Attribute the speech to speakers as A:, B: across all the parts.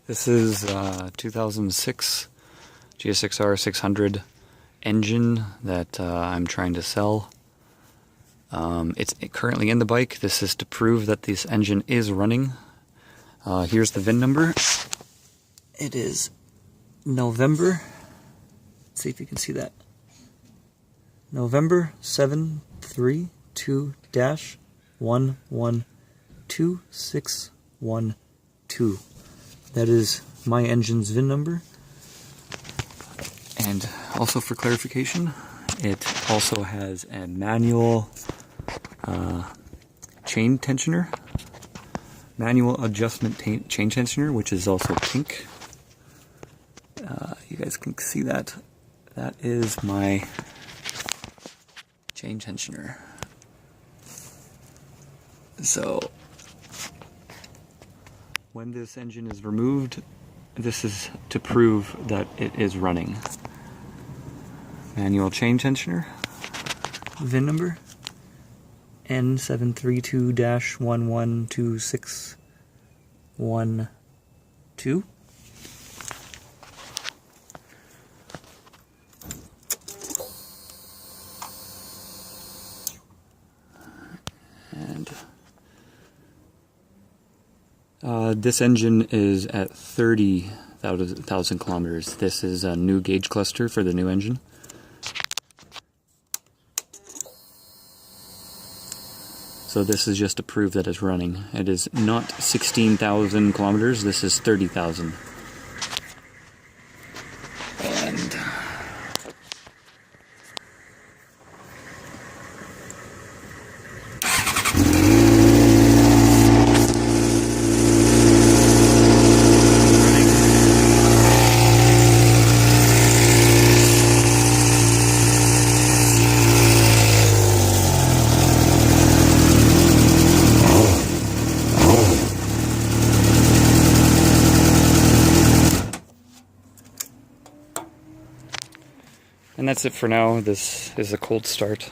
A: This is 2006 GSXR 600 engine that I'm trying to sell. It's currently in the bike. This is to prove that this engine is running. Here's the VIN number. It is November. Let's see if you can see that. November 732-112612. That is my engine's VIN number. And also for clarification, it also has a manual chain tensioner, manual adjustment chain tensioner, which is also pink. You guys can see that. That is my chain tensioner. So when this engine is removed, this is to prove that it is running. Manual chain tensioner, VIN number N732-112612. And this engine is at 30,000 kilometers. This is a new gauge cluster for the new engine. So this is just to prove that it's running. It is not 16,000 kilometers, this is 30,000. And And that's it for now. This is a cold start.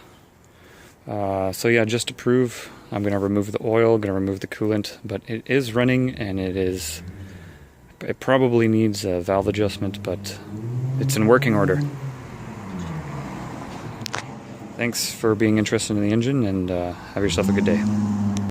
A: So yeah, just to prove, I'm going to remove the oil, going to remove the coolant, but it is running, and it probably needs a valve adjustment, but it's in working order. Thanks for being interested in the engine, and have yourself a good day.